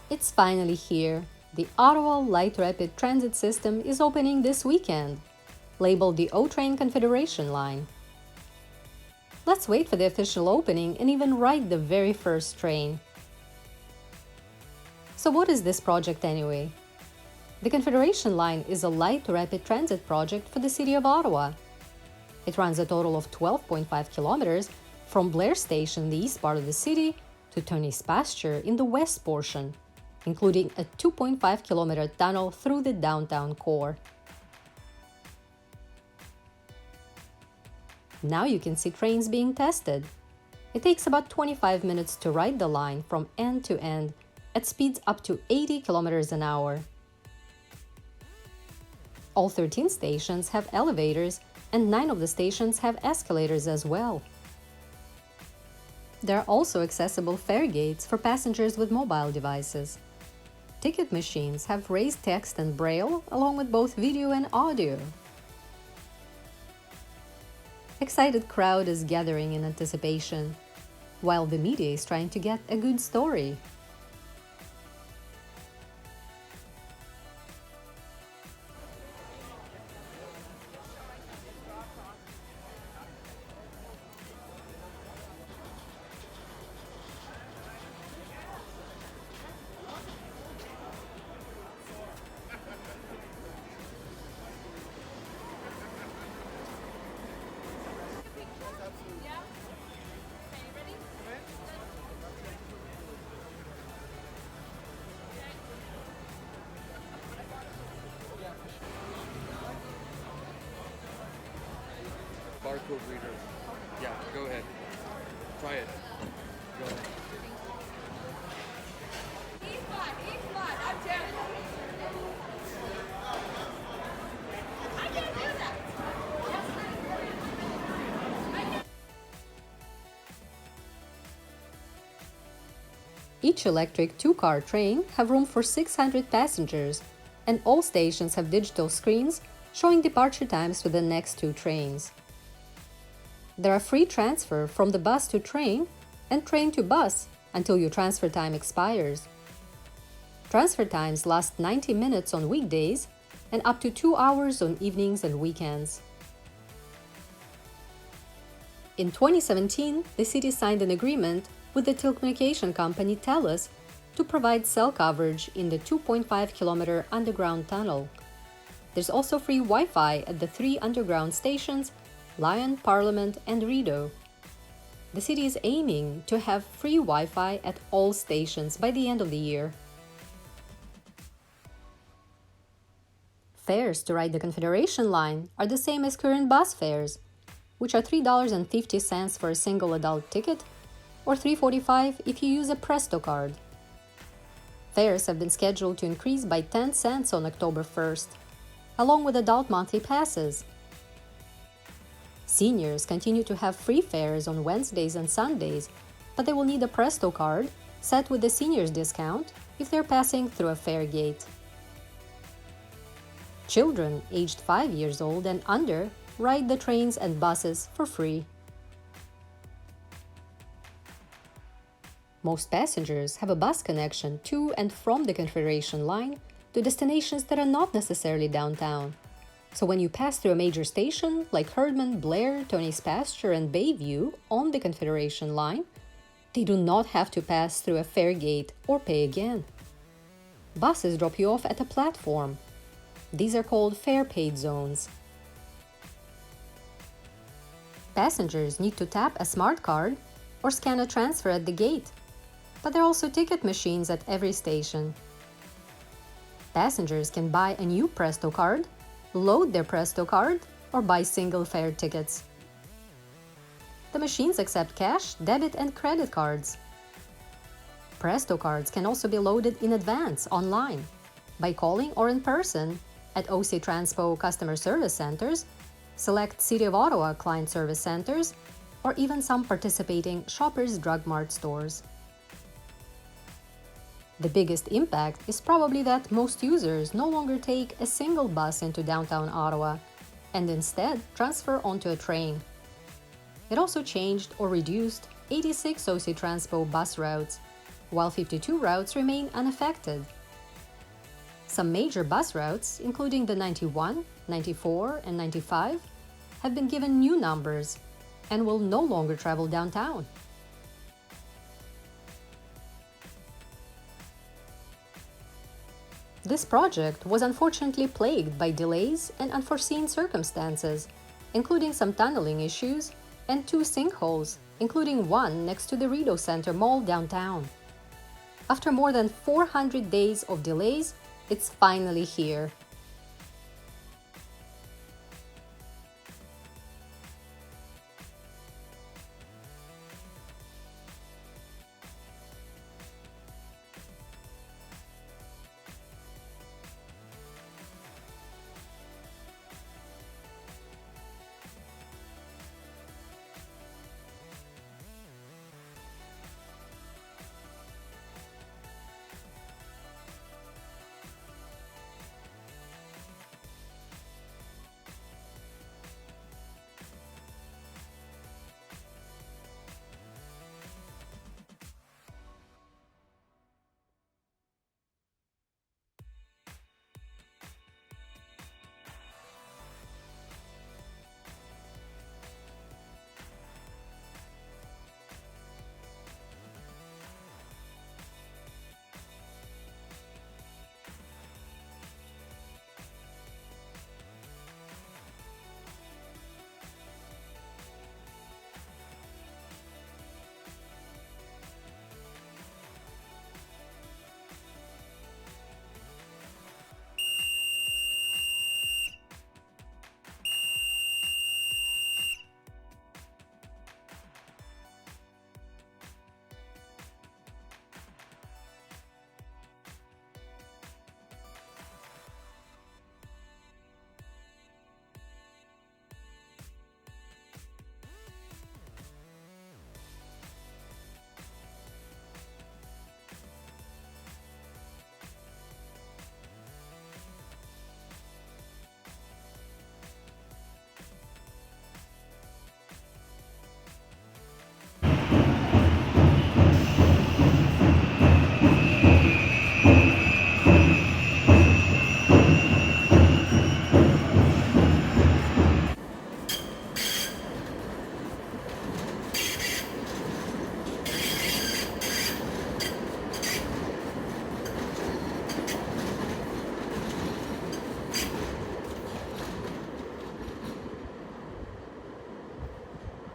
It's finally here. The Ottawa Light Rapid Transit System is opening this weekend, labeled the O-Train Confederation Line. Let's wait for the official opening and even ride the very first train. So what is this project anyway? The Confederation Line is a light rapid transit project for the city of Ottawa. It runs a total of 12.5 kilometers from Blair Station, the east part of the city, to Tony's Pasture in the west portion, including a 2.5-kilometer tunnel through the downtown core. Now you can see trains being tested. It takes about 25 minutes to ride the line from end to end at speeds up to 80 kilometers an hour. All 13 stations have elevators, and 9 of the stations have escalators as well. There are also accessible fare gates for passengers with mobile devices. Ticket machines have raised text and braille, along with both video and audio. Excited crowd is gathering in anticipation, while the media is trying to get a good story. Barcode reader. Yeah, go ahead. Try it. Go ahead. I'm Janet. I can't do that. Each electric two-car train have room for 600 passengers, and all stations have digital screens showing departure times for the next 2 trains. There are free transfer from the bus to train and train to bus until your transfer time expires. Transfer times last 90 minutes on weekdays and up to 2 hours on evenings and weekends. In 2017, the city signed an agreement with the telecommunication company TELUS to provide cell coverage in the 2.5-kilometer underground tunnel. There's also free Wi-Fi at the 3 underground stations, Lion, Parliament, and Rideau. The city is aiming to have free Wi-Fi at all stations by the end of the year. Fares to ride the Confederation Line are the same as current bus fares, which are $3.50 for a single adult ticket or $3.45 if you use a Presto card. Fares have been scheduled to increase by 10 cents on October 1st, along with adult monthly passes. Seniors continue to have free fares on Wednesdays and Sundays, but they will need a Presto card set with the seniors discount if they're passing through a fare gate. Children aged 5 years old and under ride the trains and buses for free. Most passengers have a bus connection to and from the Confederation Line to destinations that are not necessarily downtown. So when you pass through a major station like Herdman, Blair, Tony's Pasture, and Bayview on the Confederation Line, they do not have to pass through a fare gate or pay again. Buses drop you off at a platform. These are called fare-paid zones. Passengers need to tap a smart card or scan a transfer at the gate, but there are also ticket machines at every station. Passengers can buy a new Presto card, load their Presto card, or buy single fare tickets. The machines accept cash, debit, and credit cards. Presto cards can also be loaded in advance online by calling or in person at OC Transpo customer service centers, select City of Ottawa client service centers, or even some participating Shoppers Drug Mart stores. The biggest impact is probably that most users no longer take a single bus into downtown Ottawa and instead transfer onto a train. It also changed or reduced 86 OC Transpo bus routes while 52 routes remain unaffected. Some major bus routes, including the 91, 94, and 95, have been given new numbers and will no longer travel downtown. This project was unfortunately plagued by delays and unforeseen circumstances, including some tunneling issues and 2 sinkholes, including one next to the Rideau Center Mall downtown. After more than 400 days of delays, it's finally here.